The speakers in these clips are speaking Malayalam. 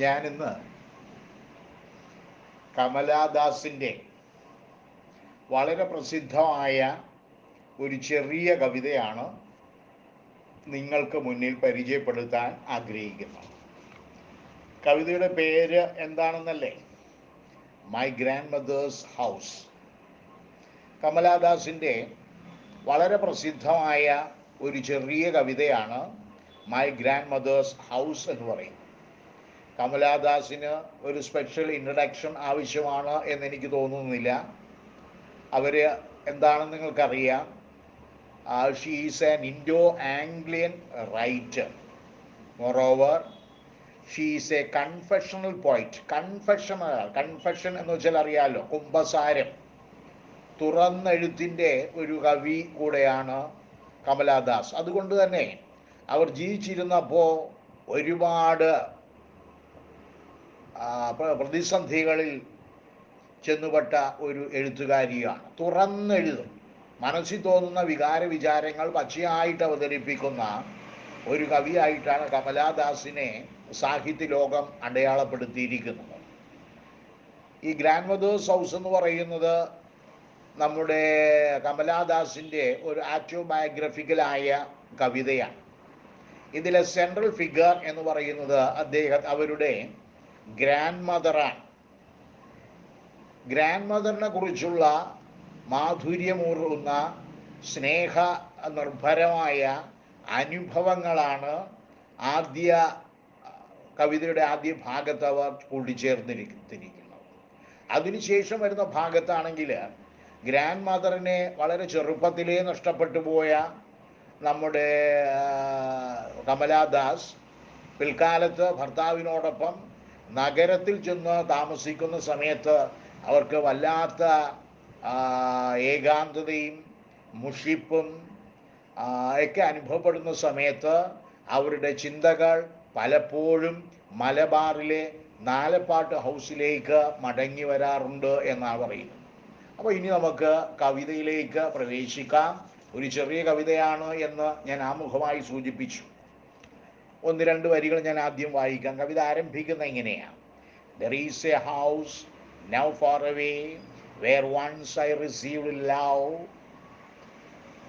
ഞാനിന്ന് കമലാദാസിൻ്റെ വളരെ പ്രസിദ്ധമായ ഒരു ചെറിയ കവിതയാണ് നിങ്ങൾക്ക് മുന്നിൽ പരിചയപ്പെടുത്താൻ ആഗ്രഹിക്കുന്നത്. കവിതയുടെ പേര് എന്താണെന്നല്ലേ? My grand mother's house. കമലാദാസിൻ്റെ വളരെ പ്രസിദ്ധമായ ഒരു ചെറിയ കവിതയാണ് മൈ ഗ്രാൻഡ് മദേഴ്സ് ഹൗസ് എന്ന് പറയുന്നത്. കമലാദാസിന് ഒരു സ്പെഷ്യൽ ഇൻട്രഡക്ഷൻ ആവശ്യമാണ് എന്നെനിക്ക് തോന്നുന്നില്ല. അവർ എന്താണെന്ന് നിങ്ങൾക്കറിയാം. She is an Indo Anglian writer. Moreover she is a confessional poet. Confession എന്ന് വെച്ചാൽ അറിയാമല്ലോ, കുംഭസാരം, തുറന്നെഴുത്തിൻ്റെ ഒരു കവി കൂടെയാണ് കമലാദാസ്. അതുകൊണ്ട് തന്നെ അവർ ജീവിച്ചിരുന്നപ്പോൾ ഒരുപാട് പ്രതിസന്ധികളിൽ ചെന്നുപെട്ട ഒരു എഴുത്തുകാരിയാണ്. തുറന്നെഴുതും, മനസ്സിൽ തോന്നുന്ന വിചാരങ്ങൾ പച്ചയായിട്ട് അവതരിപ്പിക്കുന്ന ഒരു കവിയായിട്ടാണ് കമലാദാസിനെ സാഹിത്യ ലോകം അടയാളപ്പെടുത്തിയിരിക്കുന്നത്. ഈ ഗ്രാൻഡ് മദേഴ്സ് ഹൗസ് എന്ന് പറയുന്നത് നമ്മുടെ കമലാദാസിൻ്റെ ഒരു ആറ്റോബയോഗ്രഫിക്കലായ കവിതയാണ്. ഇതിലെ സെൻട്രൽ ഫിഗർ എന്ന് പറയുന്നത് അവരുടെ ഗ്രാൻഡ് മദറാണ്. ഗ്രാൻഡ് മദറിനെ കുറിച്ചുള്ള മാധുര്യമൂറുന്ന സ്നേഹ നിർഭരമായ അനുഭവങ്ങളാണ് കവിതയുടെ ആദ്യ ഭാഗത്ത് അവർ കൂട്ടിച്ചേർന്നിരിക്കുന്നത്. അതിനുശേഷം വരുന്ന ഭാഗത്താണെങ്കിൽ ഗ്രാൻഡ് മദറിനെ വളരെ ചെറുപ്പത്തിലേ നഷ്ടപ്പെട്ടു പോയ നമ്മുടെ കമലാദാസ് പിൽക്കാലത്ത് ഭർത്താവിനോടൊപ്പം നഗരത്തിൽ ചെന്ന് താമസിക്കുന്ന സമയത്ത് അവർക്ക് വല്ലാത്ത ഏകാന്തതയും മുഷിപ്പും ഒക്കെ അനുഭവപ്പെടുന്ന സമയത്ത് അവരുടെ ചിന്തകൾ പലപ്പോഴും മലബാറിലെ നാലപ്പാട്ട് ഹൗസിലേക്ക് മടങ്ങി വരാറുണ്ട് എന്നാണ് പറയുന്നത്. അപ്പോൾ ഇനി നമുക്ക് കവിതയിലേക്ക് പ്രവേശിക്കാം. ഒരു ചെറിയ കവിതയാണ് എന്ന് ഞാൻ ആമുഖമായി സൂചിപ്പിച്ചു. ഒന്ന് രണ്ട് വരികൾ ഞാൻ ആദ്യം വായിക്കാം. കവിത ആരംഭിക്കുന്ന ഇങ്ങനെയാണ്: There is a house now far away where once I received love.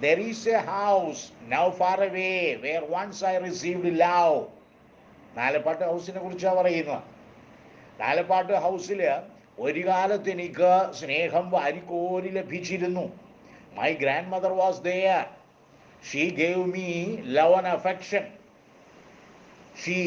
There is a house now far away where once I received love. Nalappat ഹൗസിനെ കുറിച്ചാണ് പറയുന്നത്. നാലപ്പാട്ട് ഹൗസിൽ ഒരു കാലത്ത് എനിക്ക് സ്നേഹം വാരിക്കോരി ലഭിച്ചിരുന്നു. My grandmother was there. She gave me love and affection. She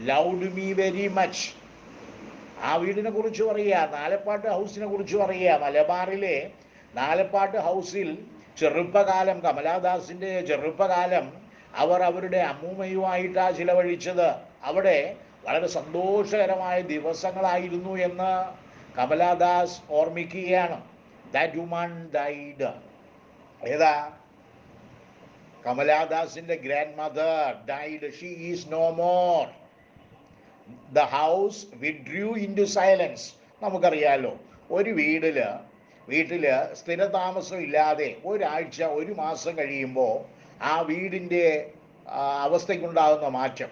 loved me very much. ആ വീടിനെ കുറിച്ച് പറയുക, നാലപ്പാട്ട് ഹൗസിനെ കുറിച്ച് പറയുക. മലബാറിലെ നാലപ്പാട്ട് ഹൗസിൽ ചെറുപ്പകാലം, കമലാദാസിൻ്റെ ചെറുപ്പകാലം അവർ അവരുടെ അമ്മൂമ്മയുമായിട്ടാണ് ചിലവഴിച്ചത്. അവിടെ വളരെ സന്തോഷകരമായ ദിവസങ്ങളായിരുന്നു എന്ന് കമലാദാസ് ഓർമ്മിക്കുകയാണ്. That woman died. ഏതാ? കമലാദാസിൻ്റെ grand mother died. She is no more. The house withdrew in to silence. നമുക്കറിയാമല്ലോ, ഒരു വീട്ടിൽ സ്ഥിരതാമസം ഇല്ലാതെ ഒരാഴ്ച ഒരു മാസം കഴിയുമ്പോൾ ആ വീടിൻ്റെ അവസ്ഥയ്ക്കുണ്ടാകുന്ന മാറ്റം,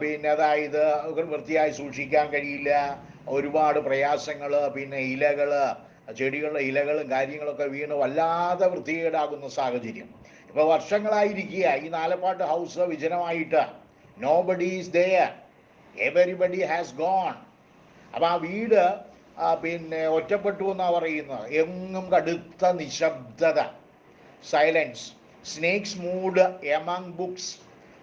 പിന്നെ അതായത് വൃത്തിയായി സൂക്ഷിക്കാൻ കഴിയില്ല, ഒരുപാട് പ്രയാസങ്ങൾ, പിന്നെ ചെടികളുടെ ഇലകളും കാര്യങ്ങളൊക്കെ വീണ് വല്ലാതെ വൃത്തികേടാകുന്ന സാഹചര്യം. ഇപ്പോൾ വർഷങ്ങളായിരിക്കുക ഈ നാലപ്പാട്ട് ഹൗസ് വിജനമായിട്ട്. Nobody is there, everybody has gone. അപ്പോൾ ആ വീട് പിന്നെ ഒറ്റപ്പെട്ടു എന്നാണ് പറയുന്നത്. എങ്ങും കടുത്ത നിശബ്ദത, silence. Snakes moved among books.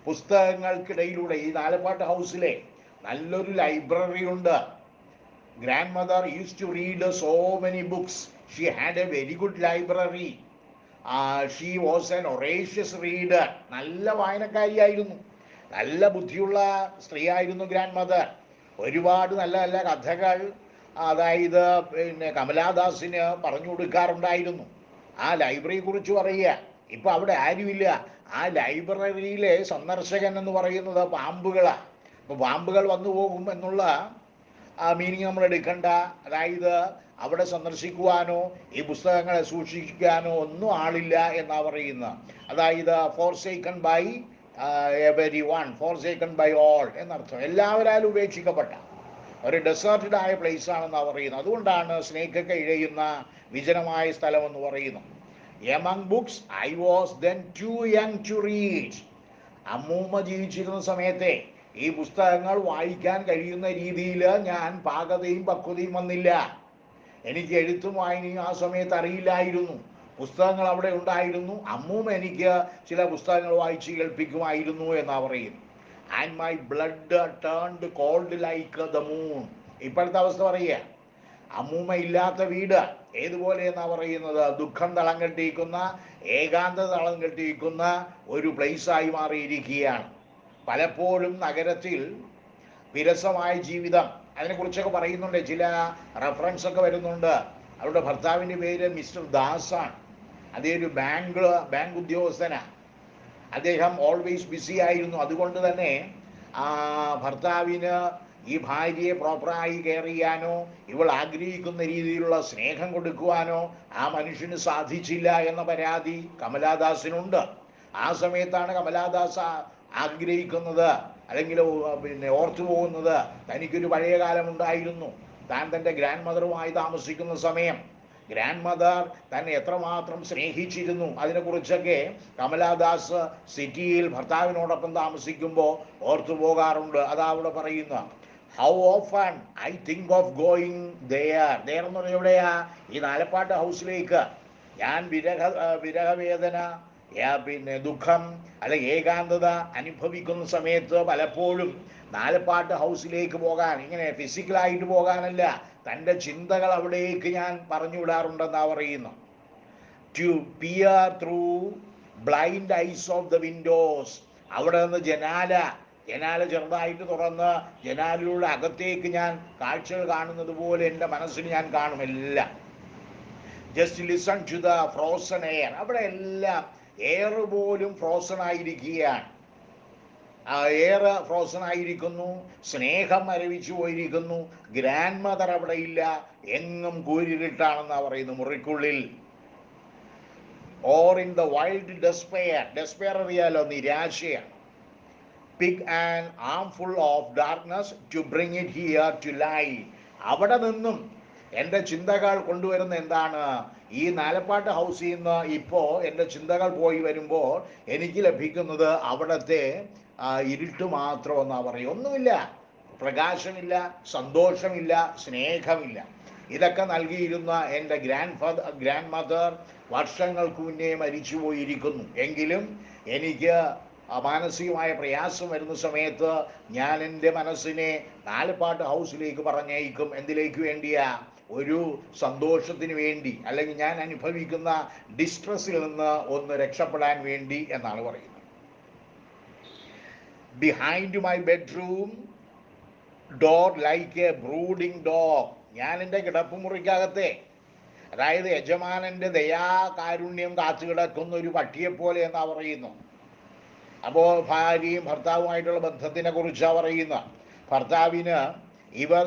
പുസ്തകങ്ങൾക്കിടയിലൂടെ ഈ നാലപ്പാട്ട് ഹൗസിലെ നല്ലൊരു ലൈബ്രറി ഉണ്ട്. Grand mother use to read so many books. She had a very good library. She was an voracious reader. നല്ല വായനക്കാരിയായിരുന്നു, നല്ല ബുദ്ധിയുള്ള സ്ത്രീയായിരുന്നു ഗ്രാൻഡ് മദർ. ഒരുപാട് നല്ല നല്ല കഥകൾ അതായത് പിന്നെ കമലാദാസിന് പറഞ്ഞു കൊടുക്കാറുണ്ടായിരുന്നു. ആ ലൈബ്രറിയെ കുറിച്ച് പറയുക. ഇപ്പം അവിടെ ആരുമില്ല. ആ ലൈബ്രറിയിലെ സന്ദർശകൻ എന്ന് പറയുന്നത് പാമ്പുകളാണ്. അപ്പോൾ പാമ്പുകൾ വന്നു പോകും എന്നുള്ള മീനിങ് നമ്മൾ എടുക്കണ്ട. അതായത് അവിടെ സന്ദർശിക്കുവാനോ ഈ പുസ്തകങ്ങളെ സൂക്ഷിക്കാനോ ഒന്നും ആളില്ല എന്നാണ് പറയുന്നത്. അതായത് forsaken by everyone forsaken by all എന്നർത്ഥം. എല്ലാവരാലും ഉപേക്ഷിക്കപ്പെട്ട ഒരു ഡെസേർട്ടഡ് ആയ പ്ലേസ് ആണെന്നാണ് പറയുന്നത്. അതുകൊണ്ടാണ് സ്നേക്കൊക്കെ ഇഴയുന്ന വിജനമായ സ്ഥലം എന്ന് പറയുന്നത്. Among books I was then too young to read. അമ്മൂമ്മ ജീവിച്ചിരുന്ന സമയത്തെ ഈ പുസ്തകങ്ങൾ വായിക്കാൻ കഴിയുന്ന രീതിയിൽ ഞാൻ പാകതയും പക്വതയും വന്നില്ല. എനിക്ക് എഴുത്തും വായനയും ആ സമയത്ത് അറിയില്ലായിരുന്നു. പുസ്തകങ്ങൾ അവിടെ ഉണ്ടായിരുന്നു. അമ്മൂമ്മ എനിക്ക് ചില പുസ്തകങ്ങൾ വായിച്ച് കേൾപ്പിക്കുമായിരുന്നു എന്നാണ് പറയുന്നത്. And my blood turned cold like the moon. ഇപ്പോഴത്തെ അവസ്ഥ പറയുക, അമ്മൂമ്മ ഇല്ലാത്ത വീട് ഏതുപോലെ എന്നാ പറയുന്നത്, ദുഃഖം തളം കെട്ടിയിരിക്കുന്ന, ഏകാന്തത തളം കെട്ടിയിരിക്കുന്ന ഒരു പ്ലേസായി മാറിയിരിക്കുകയാണ്. പലപ്പോഴും നഗരത്തിൽ വിരസമായ ജീവിതം, അതിനെക്കുറിച്ചൊക്കെ പറയുന്നുണ്ട്. ചില റെഫറൻസ് ഒക്കെ വരുന്നുണ്ട്. അവരുടെ ഭർത്താവിൻ്റെ പേര് മിസ്റ്റർ ദാസാണ്. അദ്ദേഹം ഒരു ബാങ്ക് ഉദ്യോഗസ്ഥനാണ്. അദ്ദേഹം ഓൾവേസ് ബിസി ആയിരുന്നു. അതുകൊണ്ട് തന്നെ ഭർത്താവിന് ഈ ഭാര്യയെ പ്രോപ്പറായി കെയർ ചെയ്യാനോ ഇവൾ ആഗ്രഹിക്കുന്ന രീതിയിലുള്ള സ്നേഹം കൊടുക്കുവാനോ ആ മനുഷ്യന് സാധിച്ചില്ല എന്ന പരാതി കമലാദാസിനുണ്ട്. ആ സമയത്താണ് കമലാദാസ് ആഗ്രഹിക്കുന്നത്, അല്ലെങ്കിൽ ഓർത്തു പോകുന്നത്, തനിക്കൊരു പഴയ കാലം ഉണ്ടായിരുന്നു. താൻ തൻ്റെ ഗ്രാൻഡ് മദറുമായി താമസിക്കുന്ന സമയം ഗ്രാൻഡ് മദർ തന്നെ എത്രമാത്രം സ്നേഹിച്ചിരുന്നു, അതിനെക്കുറിച്ചൊക്കെ കമലാദാസ് സിറ്റിയിൽ ഭർത്താവിനോടൊപ്പം താമസിക്കുമ്പോൾ ഓർത്തു പോകാറുണ്ട്. അതാ അവിടെ പറയുന്ന how often I think of going there. There എന്ന് പറഞ്ഞാൽ എവിടെയാ? ഈ നാലപ്പാട്ട് ഹൗസിലേക്ക് ഞാൻ വിരഹവേദന, ദുഃഖം അല്ലെങ്കിൽ ഏകാന്തത അനുഭവിക്കുന്ന സമയത്ത് പലപ്പോഴും നാലപ്പാട്ട് ഹൗസിലേക്ക് പോകാൻ, ഇങ്ങനെ ഫിസിക്കലായിട്ട് പോകാനല്ല, തൻ്റെ ചിന്തകൾ അവിടേക്ക് ഞാൻ പറഞ്ഞു വിടാറുണ്ടെന്നാ പറയുന്നു. To peer through blind eyes of the windows. അവിടെ നിന്ന് ജനാല ചെറുതായിട്ട് തുറന്ന് ജനാലയിലൂടെ അകത്തേക്ക് ഞാൻ കാഴ്ചകൾ കാണുന്നത് പോലെ എൻ്റെ മനസ്സിന് ഞാൻ കാണുമെല്ലാം. Just listen to the frozen air. അവിടെ എല്ലാം എയർ പോലും ഫ്രോസൺ ആയിരിക്കുകയാണ്. എയർ ഫ്രോസൺ ആയിരിക്കുന്നു, സ്നേഹം മരവിച്ചു പോയിരിക്കുന്നു. ഗ്രാൻഡ് മദർ അവിടെ ഇല്ല, എങ്ങും കൂരിരുട്ടാണെന്നാണ് പറയുന്നു മുറിക്കുള്ളിൽ. Or in the wild despair. Despair അറിയാലോ, നിരാശയാണ്. Pick an armful of darkness to bring it here to light. അവിടെ നിന്നും എൻ്റെ ചിന്തകൾ കൊണ്ടുവരുന്ന എന്താണ്? ഈ നാലപ്പാട്ട് ഹൗസിൽ നിന്ന് ഇപ്പോൾ എൻ്റെ ചിന്തകൾ പോയി വരുമ്പോൾ എനിക്ക് ലഭിക്കുന്നത് അവിടുത്തെ ഇരുട്ട് മാത്രമെന്നാണ് പറയും. ഒന്നുമില്ല, പ്രകാശമില്ല, സന്തോഷമില്ല, സ്നേഹമില്ല. ഇതൊക്കെ നൽകിയിരുന്ന എൻ്റെ ഗ്രാൻഡ് മദർ വർഷങ്ങൾക്ക് മുന്നേ മരിച്ചു പോയിരിക്കുന്നു. എങ്കിലും എനിക്ക് മാനസികമായ പ്രയാസം വരുന്ന സമയത്ത് ഞാൻ എൻ്റെ മനസ്സിനെ നാലപ്പാട്ട് ഹൗസിലേക്ക് പറഞ്ഞയക്കും. എന്തിലേക്ക് വേണ്ടിയാ? ഒരു സന്തോഷത്തിന് വേണ്ടി, അല്ലെങ്കിൽ ഞാൻ അനുഭവിക്കുന്ന ഡിസ്ട്രസ്സിൽ നിന്ന് ഒന്ന് രക്ഷപ്പെടാൻ വേണ്ടി എന്നാണ് പറയുന്നത്. Behind my bedroom door like A brooding dog. ഞാൻ എൻ്റെ കിടപ്പുമുറിക്കകത്തെ, അതായത് യജമാനൻ്റെ ദയാകാരുണ്യം കാത്തുകിടക്കുന്ന ഒരു പട്ടിയെപ്പോലെ എന്നാ പറയുന്നു. അപ്പോൾ ഭാര്യയും ഭർത്താവുമായിട്ടുള്ള ബന്ധത്തിനെ കുറിച്ചാണ് പറയുന്നത്. ഭർത്താവിന് ഇവർ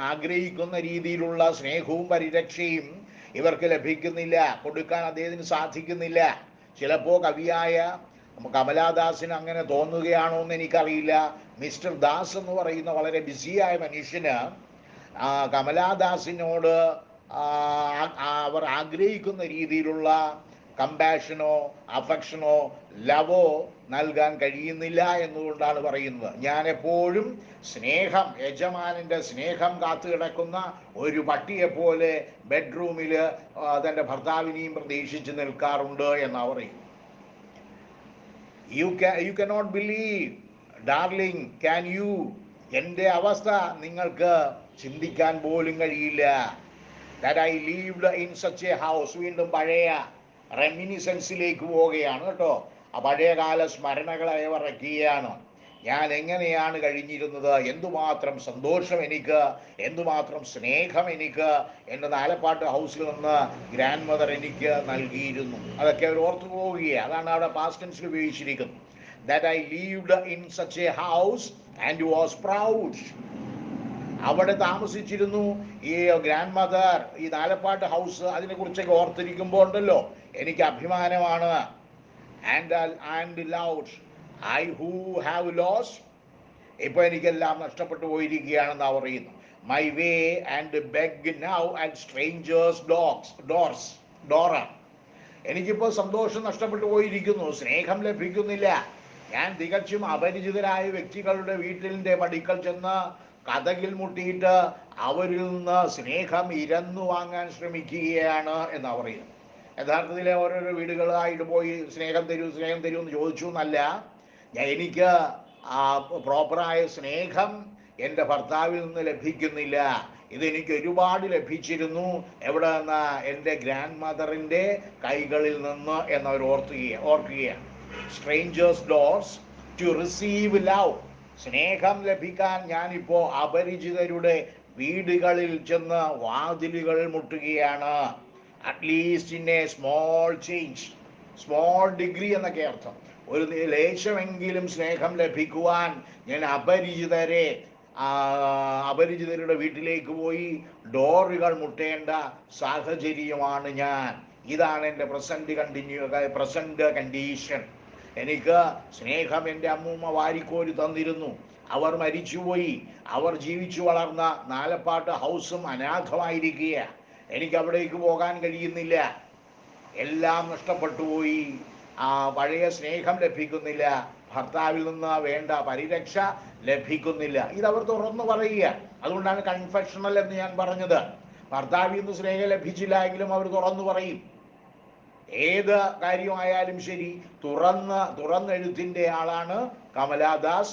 ആഗ്രഹിക്കുന്ന രീതിയിലുള്ള സ്നേഹവും പരിരക്ഷയും ഇവർക്ക് ലഭിക്കുന്നില്ല, കൊടുക്കാൻ അദ്ദേഹത്തിന് സാധിക്കുന്നില്ല. ചിലപ്പോൾ കവിയായ കമലാദാസിന് അങ്ങനെ തോന്നുകയാണോ എന്ന് എനിക്കറിയില്ല. മിസ്റ്റർ ദാസ് എന്ന് പറയുന്ന വളരെ ബിസിയായ മനുഷ്യന് കമലാദാസിനോട് അവർ ആഗ്രഹിക്കുന്ന രീതിയിലുള്ള കമ്പാഷനോ അഫക്ഷനോ ലവോ നൽകാൻ കഴിയുന്നില്ല എന്നുകൊണ്ടാണ് പറയുന്നത്. ഞാൻ എപ്പോഴും സ്നേഹം, യജമാനൻ്റെ സ്നേഹം കാത്തുകിടക്കുന്ന ഒരു പട്ടിയെപ്പോലെ ബെഡ്റൂമിൽ തൻ്റെ ഭർത്താവിനെയും പ്രതീക്ഷിച്ച് നിൽക്കാറുണ്ട് എന്നാണ് പറയുന്നത്. You cannot believe darling, can you? എൻ്റെ അവസ്ഥ നിങ്ങൾക്ക് ചിന്തിക്കാൻ പോലും കഴിയില്ല. That I lived in such A house. വീണ്ടും പഴയ റെമിനിസൻസിലേക്ക് പോവുകയാണ് കേട്ടോ. ആ പഴയകാല സ്മരണകളെ വറക്കുകയാണ്. ഞാൻ എങ്ങനെയാണ് കഴിഞ്ഞിരുന്നത്, എന്തുമാത്രം സന്തോഷം എനിക്ക്, എന്തുമാത്രം സ്നേഹം എനിക്ക് എൻ്റെ നാലപ്പാട്ട് ഹൗസിൽ നിന്ന് ഗ്രാൻഡ് മദർ എനിക്ക് നൽകിയിരുന്നു. അതൊക്കെ അവർ ഓർത്തു പോവുകയാണ്. അതാണ് അവിടെ പാസ്റ്റ് ടെൻസിൽ ഉപയോഗിച്ചിരിക്കുന്നത്. That I lived in such A house and was proud. അവിടെ താമസിച്ചിരുന്നു ഈ ഗ്രാൻഡ് മദർ, ഈ നാലപ്പാട്ട് ഹൗസ്, അതിനെക്കുറിച്ചൊക്കെ ഓർത്തിരിക്കുമ്പോൾ ഉണ്ടല്ലോ എനിക്ക് അഭിമാനമാണ്. And loud I who have lost, ഇപ്പൊ എനിക്കെല്ലാം നഷ്ടപ്പെട്ടു പോയിരിക്കുകയാണെന്ന് പറയുന്നു. My way and beg now at strangers door. എനിക്കിപ്പോൾ സന്തോഷം നഷ്ടപ്പെട്ടു പോയിരിക്കുന്നു, സ്നേഹം ലഭിക്കുന്നില്ല. ഞാൻ തികച്ചും അപരിചിതരായ വ്യക്തികളുടെ വീട്ടിൻ്റെ പടിക്കൽ ചെന്ന് കതകിൽ മുട്ടിയിട്ട് അവരിൽ നിന്ന് സ്നേഹം ഇരന്നു വാങ്ങാൻ ശ്രമിക്കുകയാണ് എന്നാ പറയുന്നത്. യഥാർത്ഥത്തിൽ ഓരോരോ വീടുകളായിട്ട് പോയി സ്നേഹം തരൂ സ്നേഹം തരൂ എന്ന് ചോദിച്ചു എന്നല്ല, എനിക്ക് ആ പ്രോപ്പറായ സ്നേഹം എൻ്റെ ഭർത്താവിൽ നിന്ന് ലഭിക്കുന്നില്ല. ഇതെനിക്ക് ഒരുപാട് ലഭിച്ചിരുന്നു. എവിടെ നിന്ന്? എൻ്റെ ഗ്രാൻഡ് മദറിൻ്റെ കൈകളിൽ നിന്ന് എന്നവർ ഓർക്കുകയാണ്. Strangers doors to receive love. സ്നേഹം ലഭിക്കാൻ ഞാനിപ്പോൾ അപരിചിതരുടെ വീടുകളിൽ ചെന്ന് വാതിലുകൾ മുട്ടുകയാണ്. At least in a small change, small degree എന്നൊക്കെ അർത്ഥം. ഒരു ലേശമെങ്കിലും സ്നേഹം ലഭിക്കുവാൻ ഞാൻ അപരിചിതരുടെ വീട്ടിലേക്ക് പോയി ഡോറുകൾ മുട്ടേണ്ട സാഹചര്യമാണ് ഞാൻ. ഇതാണ് എൻ്റെ പ്രസന്റ് കണ്ടീഷൻ. എനിക്ക് സ്നേഹം എൻ്റെ അമ്മൂമ്മ വാരിക്കോരി തന്നിരുന്നു. അവർ മരിച്ചുപോയി. അവർ ജീവിച്ചു വളർന്ന നാലപ്പാട്ട് ഹൗസും അനാഥമായിരിക്കുക. എനിക്ക് അവിടേക്ക് പോകാൻ കഴിയുന്നില്ല. എല്ലാം നഷ്ടപ്പെട്ടു പോയി. പഴയ സ്നേഹം ലഭിക്കുന്നില്ല, ഭർത്താവിൽ നിന്ന് വേണ്ട പരിരക്ഷ ലഭിക്കുന്നില്ല. ഇതവർ തുറന്നു പറയുക. അതുകൊണ്ടാണ് കൺഫെഷണൽ എന്ന് ഞാൻ പറഞ്ഞത്. ഭർത്താവിൽ നിന്ന് സ്നേഹം ലഭിച്ചില്ല എങ്കിലും അവർ തുറന്നു പറയും. ഏത് കാര്യമായാലും ശരി തുറന്നെഴുത്തിൻ്റെ ആളാണ് കമലാദാസ്.